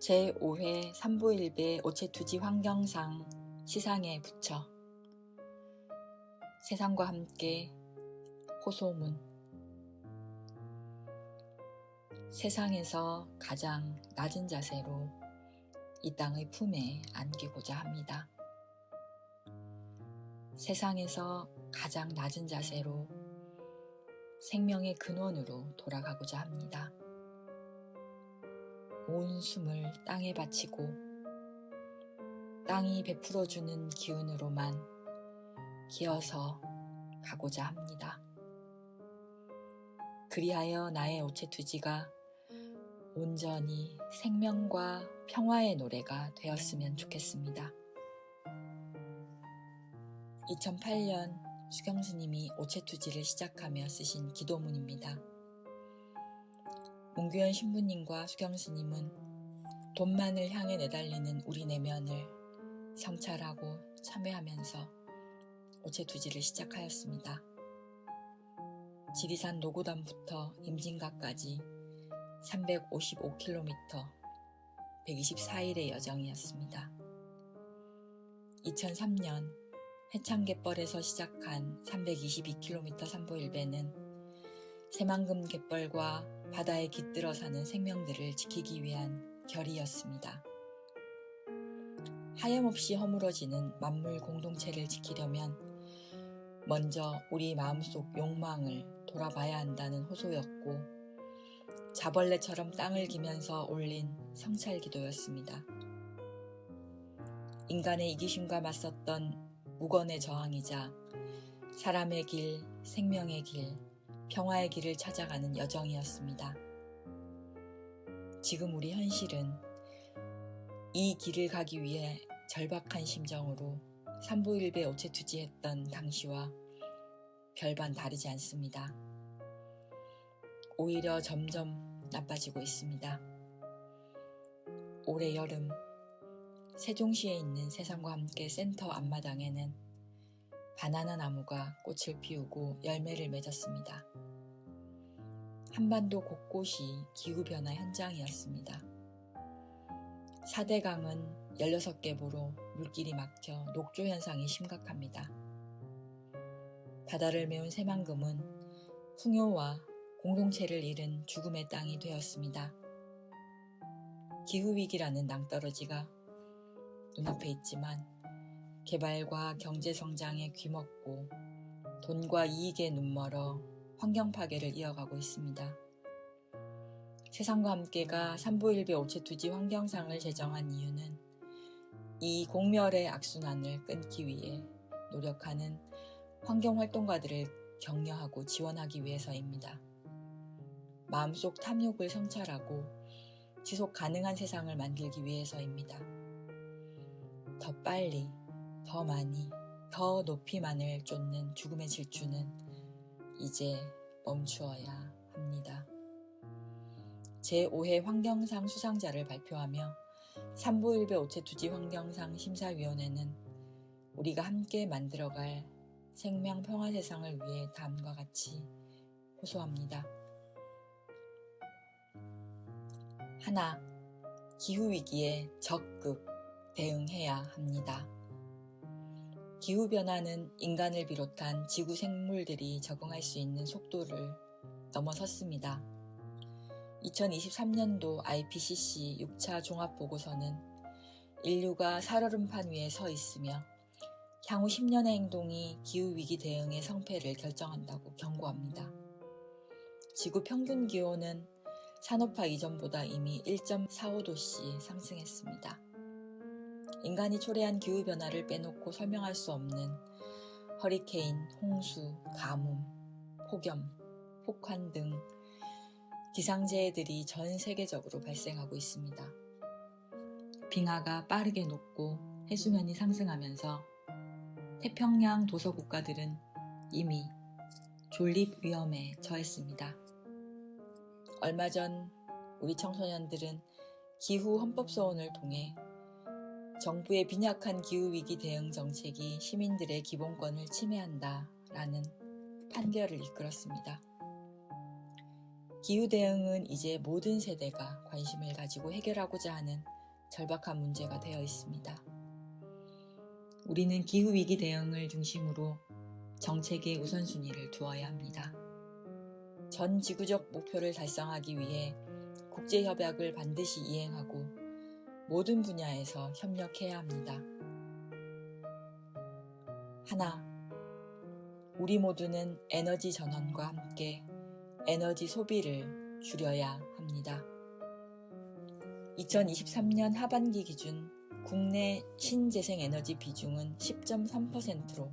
제5회 삼부일배 오체투지 환경상 시상에 붙여 세상과 함께 호소문. 세상에서 가장 낮은 자세로 이 땅의 품에 안기고자 합니다. 세상에서 가장 낮은 자세로 생명의 근원으로 돌아가고자 합니다. 온 숨을 땅에 바치고 땅이 베풀어주는 기운으로만 기어서 가고자 합니다. 그리하여 나의 오체투지가 온전히 생명과 평화의 노래가 되었으면 좋겠습니다. 2008년 수경스님이 오체투지를 시작하며 쓰신 기도문입니다. 문규현 신부님과 수경스님은 돈만을 향해 내달리는 우리 내면을 성찰하고 참회하면서 오체투지를 시작하였습니다. 지리산 노고단부터 임진각까지 355km, 124일의 여정이었습니다. 2003년 해창갯벌에서 시작한 322km 삼부일배는 새만금 갯벌과 바다에 깃들어 사는 생명들을 지키기 위한 결의였습니다. 하염없이 허물어지는 만물 공동체를 지키려면 먼저 우리 마음속 욕망을 돌아봐야 한다는 호소였고, 자벌레처럼 땅을 기면서 올린 성찰기도였습니다. 인간의 이기심과 맞섰던 무건의 저항이자 사람의 길, 생명의 길, 평화의 길을 찾아가는 여정이었습니다. 지금 우리 현실은 이 길을 가기 위해 절박한 심정으로 삼부일배 오체투지했던 당시와 별반 다르지 않습니다. 오히려 점점 나빠지고 있습니다. 올해 여름 세종시에 있는 세상과 함께 센터 앞마당에는 바나나 나무가 꽃을 피우고 열매를 맺었습니다. 한반도 곳곳이 기후변화 현장이었습니다. 4대 강은 16개 보로 물길이 막혀 녹조 현상이 심각합니다. 바다를 메운 새만금은 풍요와 공동체를 잃은 죽음의 땅이 되었습니다. 기후위기라는 낭떠러지가 눈앞에 있지만 개발과 경제성장에 귀먹고 돈과 이익에 눈멀어 환경 파괴를 이어가고 있습니다. 세상과 함께가 삼부일배 오체투지 환경상을 제정한 이유는 이 공멸의 악순환을 끊기 위해 노력하는 환경활동가들을 격려하고 지원하기 위해서입니다. 마음속 탐욕을 성찰하고 지속 가능한 세상을 만들기 위해서입니다. 더 빨리, 더 많이, 더 높이만을 쫓는 죽음의 질주는 이제 멈추어야 합니다. 제5회 환경상 수상자를 발표하며 삼부일배 오체투지 환경상 심사위원회는 우리가 함께 만들어갈 생명 평화 세상을 위해 다음과 같이 호소합니다. 하나, 기후위기에 적극 대응해야 합니다. 기후변화는 인간을 비롯한 지구 생물들이 적응할 수 있는 속도를 넘어섰습니다. 2023년도 IPCC 6차 종합보고서는 인류가 살얼음판 위에 서 있으며 향후 10년의 행동이 기후위기 대응의 성패를 결정한다고 경고합니다. 지구 평균 기온은 산업화 이전보다 이미 1.45도씨 상승했습니다. 인간이 초래한 기후변화를 빼놓고 설명할 수 없는 허리케인, 홍수, 가뭄, 폭염, 폭환 등 기상재해들이 전 세계적으로 발생하고 있습니다. 빙하가 빠르게 녹고 해수면이 상승하면서 태평양 도서 국가들은 이미 존립 위험에 처했습니다. 얼마 전 우리 청소년들은 기후 헌법소원을 통해 정부의 빈약한 기후위기 대응 정책이 시민들의 기본권을 침해한다라는 판결을 이끌었습니다. 기후 대응은 이제 모든 세대가 관심을 가지고 해결하고자 하는 절박한 문제가 되어 있습니다. 우리는 기후위기 대응을 중심으로 정책의 우선순위를 두어야 합니다. 전 지구적 목표를 달성하기 위해 국제협약을 반드시 이행하고 모든 분야에서 협력해야 합니다. 하나, 우리 모두는 에너지 전환과 함께 에너지 소비를 줄여야 합니다. 2023년 하반기 기준 국내 신재생에너지 비중은 10.3%로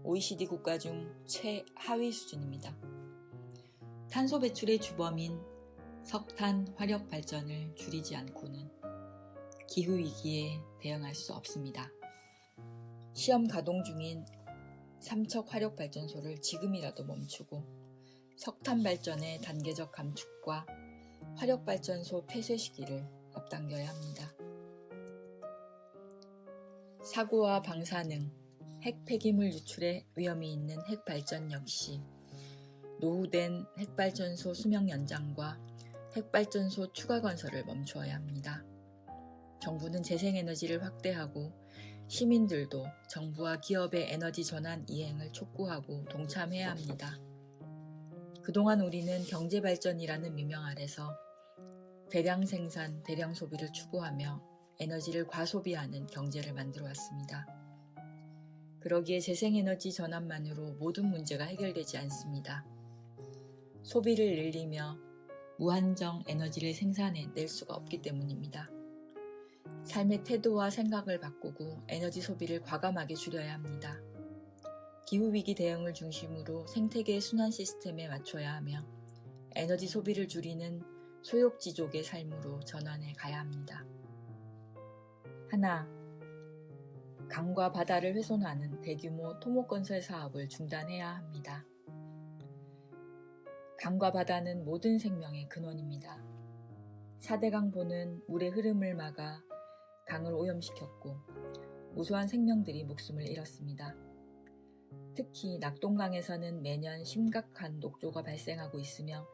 OECD 국가 중 최하위 수준입니다. 탄소 배출의 주범인 석탄 화력 발전을 줄이지 않고는 기후위기에 대응할 수 없습니다. 시험 가동 중인 삼척 화력발전소를 지금이라도 멈추고 석탄 발전의 단계적 감축과 화력발전소 폐쇄 시기를 앞당겨야 합니다. 사고와 방사능, 핵 폐기물 유출의 위험이 있는 핵발전 역시 노후된 핵발전소 수명 연장과 핵발전소 추가 건설을 멈추어야 합니다. 정부는 재생에너지를 확대하고 시민들도 정부와 기업의 에너지 전환 이행을 촉구하고 동참해야 합니다. 그동안 우리는 경제발전이라는 미명 아래서 대량 생산, 대량 소비를 추구하며 에너지를 과소비하는 경제를 만들어 왔습니다. 그러기에 재생에너지 전환만으로 모든 문제가 해결되지 않습니다. 소비를 늘리며 무한정 에너지를 생산해낼 수가 없기 때문입니다. 삶의 태도와 생각을 바꾸고 에너지 소비를 과감하게 줄여야 합니다. 기후위기 대응을 중심으로 생태계 순환 시스템에 맞춰야 하며 에너지 소비를 줄이는 소욕지족의 삶으로 전환해 가야 합니다. 하나, 강과 바다를 훼손하는 대규모 토목건설 사업을 중단해야 합니다. 강과 바다는 모든 생명의 근원입니다. 4대 강보는 물의 흐름을 막아 강을 오염시켰고 무수한 생명들이 목숨을 잃었습니다. 특히 낙동강에서는 매년 심각한 녹조가 발생하고 있으며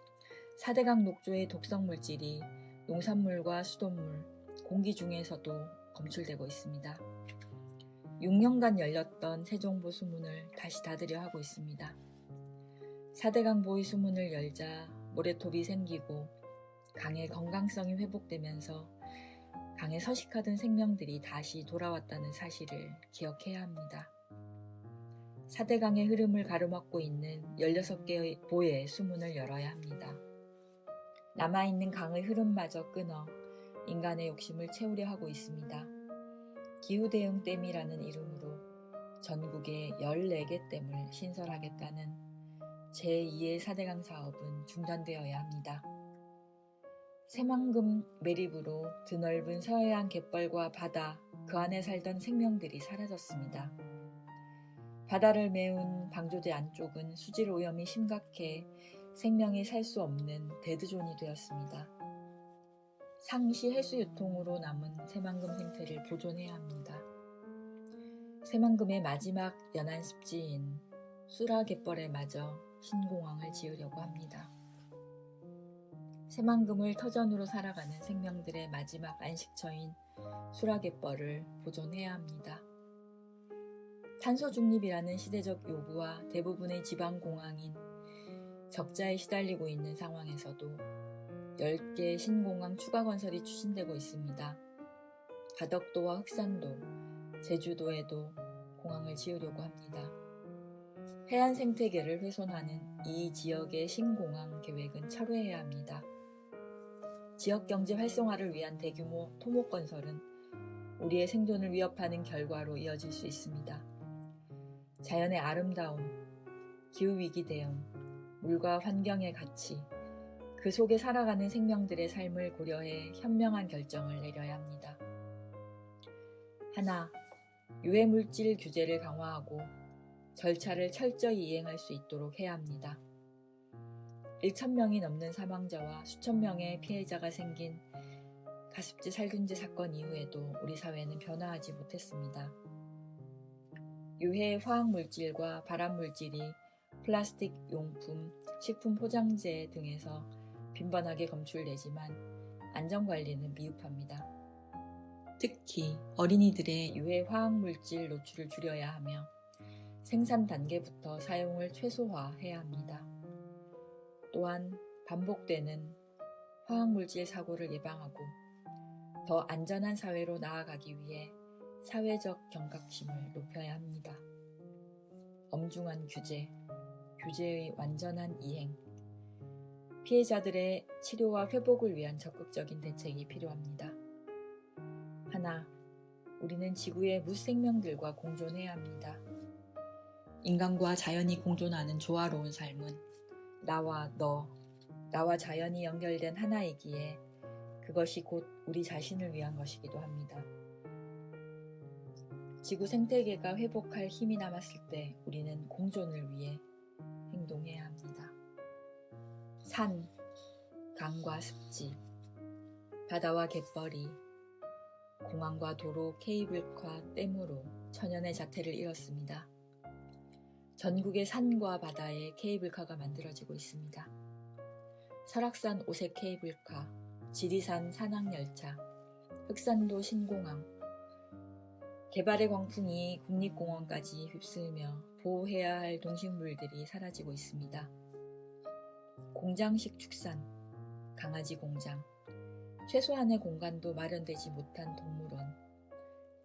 4대강 녹조의 독성 물질이 농산물과 수돗물, 공기 중에서도 검출되고 있습니다. 6년간 열렸던 세종보 수문을 다시 닫으려 하고 있습니다. 4대강 보의 수문을 열자 모래톱이 생기고 강의 건강성이 회복되면서 강에 서식하던 생명들이 다시 돌아왔다는 사실을 기억해야 합니다. 4대강의 흐름을 가로막고 있는 16개의 보의 수문을 열어야 합니다. 남아있는 강의 흐름마저 끊어 인간의 욕심을 채우려 하고 있습니다. 기후대응댐이라는 이름으로 전국에 14개 댐을 신설하겠다는 제2의 4대강 사업은 중단되어야 합니다. 새만금 매립으로 드넓은 서해안 갯벌과 바다, 그 안에 살던 생명들이 사라졌습니다. 바다를 메운 방조제 안쪽은 수질 오염이 심각해 생명이 살 수 없는 데드존이 되었습니다. 상시 해수 유통으로 남은 새만금 생태를 보존해야 합니다. 새만금의 마지막 연안 습지인 수라 갯벌에 마저 신공항을 지으려고 합니다. 새만금을 터전으로 살아가는 생명들의 마지막 안식처인 수라 갯벌을 보존해야 합니다. 탄소 중립이라는 시대적 요구와 대부분의 지방공항인 적자에 시달리고 있는 상황에서도 10개 신공항 추가 건설이 추진되고 있습니다. 가덕도와 흑산도, 제주도에도 공항을 지으려고 합니다. 해안 생태계를 훼손하는 이 지역의 신공항 계획은 철회해야 합니다. 지역경제 활성화를 위한 대규모 토목건설은 우리의 생존을 위협하는 결과로 이어질 수 있습니다. 자연의 아름다움, 기후위기 대응, 물과 환경의 가치, 그 속에 살아가는 생명들의 삶을 고려해 현명한 결정을 내려야 합니다. 하나, 유해물질 규제를 강화하고 절차를 철저히 이행할 수 있도록 해야 합니다. 1,000명이 넘는 사망자와 수천 명의 피해자가 생긴 가습지 살균제 사건 이후에도 우리 사회는 변화하지 못했습니다. 유해 화학물질과 발암물질이 플라스틱 용품, 식품 포장재 등에서 빈번하게 검출되지만 안전관리는 미흡합니다. 특히 어린이들의 유해 화학물질 노출을 줄여야 하며 생산 단계부터 사용을 최소화해야 합니다. 또한 반복되는 화학물질 사고를 예방하고 더 안전한 사회로 나아가기 위해 사회적 경각심을 높여야 합니다. 엄중한 규제, 규제의 완전한 이행, 피해자들의 치료와 회복을 위한 적극적인 대책이 필요합니다. 하나, 우리는 지구의 무생명들과 공존해야 합니다. 인간과 자연이 공존하는 조화로운 삶은 나와 너, 나와 자연이 연결된 하나이기에 그것이 곧 우리 자신을 위한 것이기도 합니다. 지구 생태계가 회복할 힘이 남았을 때 우리는 공존을 위해 행동해야 합니다. 산, 강과 습지, 바다와 갯벌이 공항과 도로, 케이블카, 댐으로 천연의 자태를 잃었습니다. 전국의 산과 바다에 케이블카가 만들어지고 있습니다. 설악산 오색 케이블카, 지리산 산악열차, 흑산도 신공항, 개발의 광풍이 국립공원까지 휩쓸며 보호해야 할 동식물들이 사라지고 있습니다. 공장식 축산, 강아지 공장, 최소한의 공간도 마련되지 못한 동물원,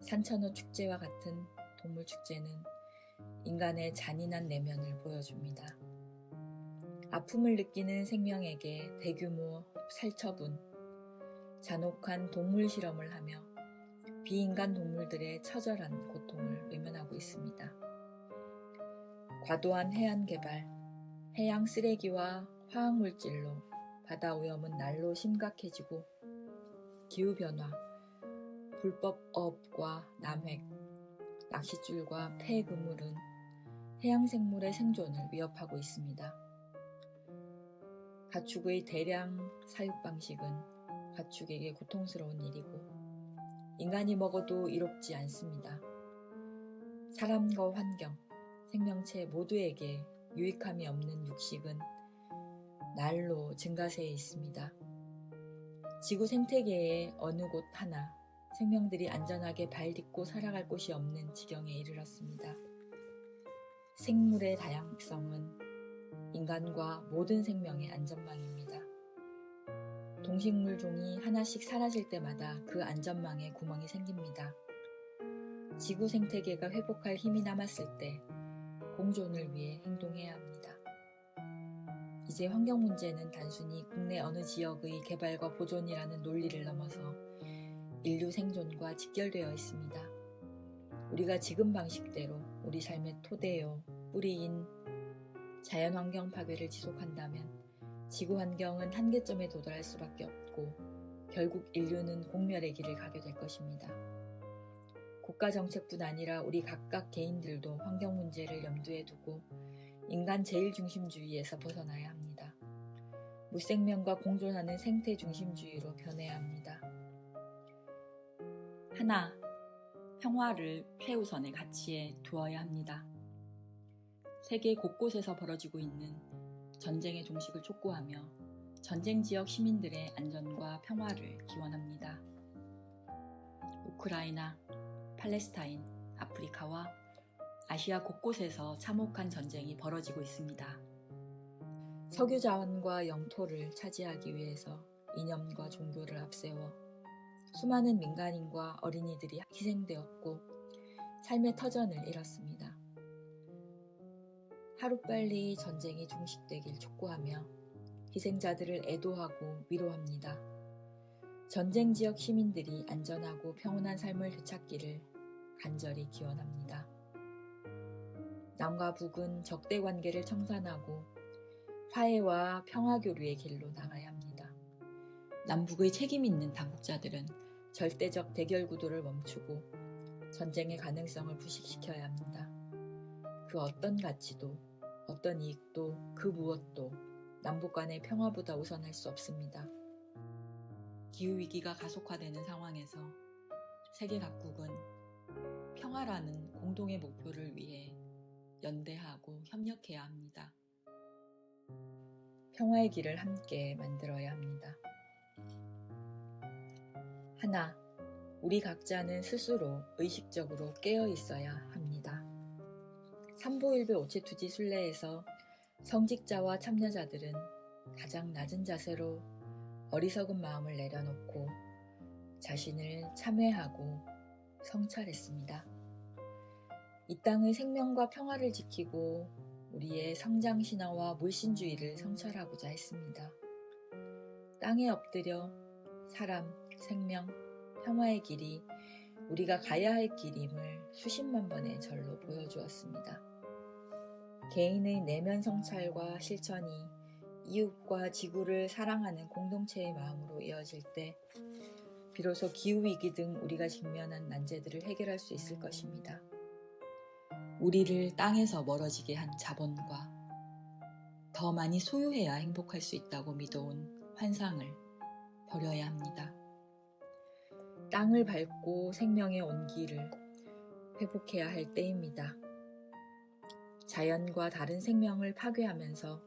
산천어 축제와 같은 동물 축제는 인간의 잔인한 내면을 보여줍니다. 아픔을 느끼는 생명에게 대규모 살처분, 잔혹한 동물 실험을 하며 비인간 동물들의 처절한 고통을 외면하고 있습니다. 과도한 해안 개발, 해양 쓰레기와 화학물질로 바다 오염은 날로 심각해지고 기후변화, 불법 어업과 남획, 낚싯줄과 폐그물은 해양 생물의 생존을 위협하고 있습니다. 가축의 대량 사육 방식은 가축에게 고통스러운 일이고 인간이 먹어도 이롭지 않습니다. 사람과 환경, 생명체 모두에게 유익함이 없는 육식은 날로 증가세에 있습니다. 지구 생태계의 어느 곳 하나 생명들이 안전하게 발 딛고 살아갈 곳이 없는 지경에 이르렀습니다. 생물의 다양성은 인간과 모든 생명의 안전망입니다. 동식물 종이 하나씩 사라질 때마다 그 안전망에 구멍이 생깁니다. 지구 생태계가 회복할 힘이 남았을 때 공존을 위해 행동해야 합니다. 이제 환경 문제는 단순히 국내 어느 지역의 개발과 보존이라는 논리를 넘어서 인류 생존과 직결되어 있습니다. 우리가 지금 방식대로 우리 삶의 토대요, 뿌리인 자연환경 파괴를 지속한다면 지구 환경은 한계점에 도달할 수밖에 없고 결국 인류는 공멸의 길을 가게 될 것입니다. 국가 정책뿐 아니라 우리 각각 개인들도 환경 문제를 염두에 두고 인간 제일 중심주의에서 벗어나야 합니다. 무생명과 공존하는 생태 중심주의로 변해야 합니다. 하나, 평화를 최우선의 가치에 두어야 합니다. 세계 곳곳에서 벌어지고 있는 전쟁의 종식을 촉구하며 전쟁 지역 시민들의 안전과 평화를 기원합니다. 우크라이나, 팔레스타인, 아프리카와 아시아 곳곳에서 참혹한 전쟁이 벌어지고 있습니다. 석유 자원과 영토를 차지하기 위해서 이념과 종교를 앞세워 수많은 민간인과 어린이들이 희생되었고 삶의 터전을 잃었습니다. 하루빨리 전쟁이 종식되길 촉구하며 희생자들을 애도하고 위로합니다. 전쟁 지역 시민들이 안전하고 평온한 삶을 되찾기를 간절히 기원합니다. 남과 북은 적대 관계를 청산하고 화해와 평화 교류의 길로 나가야 합니다. 남북의 책임 있는 당국자들은 절대적 대결 구도를 멈추고 전쟁의 가능성을 부식시켜야 합니다. 그 어떤 가치도 어떤 이익도 그 무엇도 남북 간의 평화보다 우선할 수 없습니다. 기후위기가 가속화되는 상황에서 세계 각국은 평화라는 공동의 목표를 위해 연대하고 협력해야 합니다. 평화의 길을 함께 만들어야 합니다. 하나, 우리 각자는 스스로 의식적으로 깨어 있어야 합니다. 삼보일배 오체투지 순례에서 성직자와 참여자들은 가장 낮은 자세로 어리석은 마음을 내려놓고 자신을 참회하고 성찰했습니다. 이 땅의 생명과 평화를 지키고 우리의 성장 신화와 물신주의를 성찰하고자 했습니다. 땅에 엎드려 사람, 생명, 평화의 길이 우리가 가야 할 길임을 수십만 번의 절로 보여주었습니다. 개인의 내면 성찰과 실천이 이웃과 지구를 사랑하는 공동체의 마음으로 이어질 때 비로소 기후위기 등 우리가 직면한 난제들을 해결할 수 있을 것입니다. 우리를 땅에서 멀어지게 한 자본과 더 많이 소유해야 행복할 수 있다고 믿어온 환상을 버려야 합니다. 땅을 밟고 생명의 온기를 회복해야 할 때입니다. 자연과 다른 생명을 파괴하면서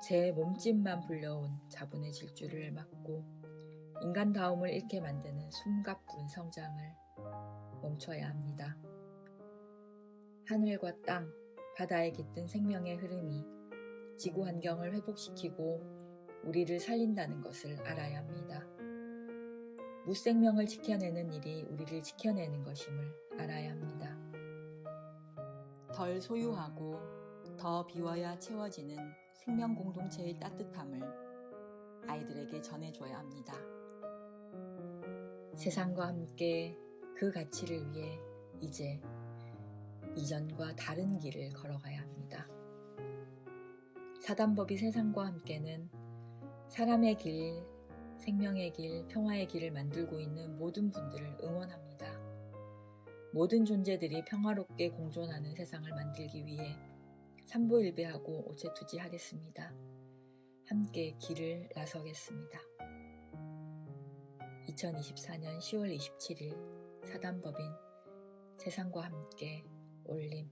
제 몸집만 불려온 자본의 질주를 막고 인간다움을 잃게 만드는 숨가쁜 성장을 멈춰야 합니다. 하늘과 땅, 바다에 깃든 생명의 흐름이 지구 환경을 회복시키고 우리를 살린다는 것을 알아야 합니다. 무생명을 지켜내는 일이 우리를 지켜내는 것임을 알아야 합니다. 덜 소유하고 더 비워야 채워지는 생명 공동체의 따뜻함을 아이들에게 전해줘야 합니다. 세상과 함께 그 가치를 위해 이제 이전과 다른 길을 걸어가야 합니다. 사단법이 세상과 함께는 사람의 길, 생명의 길, 평화의 길을 만들고 있는 모든 분들을 응원합니다. 모든 존재들이 평화롭게 공존하는 세상을 만들기 위해 삼보일배하고 오체투지 하겠습니다. 함께 길을 나서겠습니다. 2024년 10월 27일 사단법인 세상과 함께 올림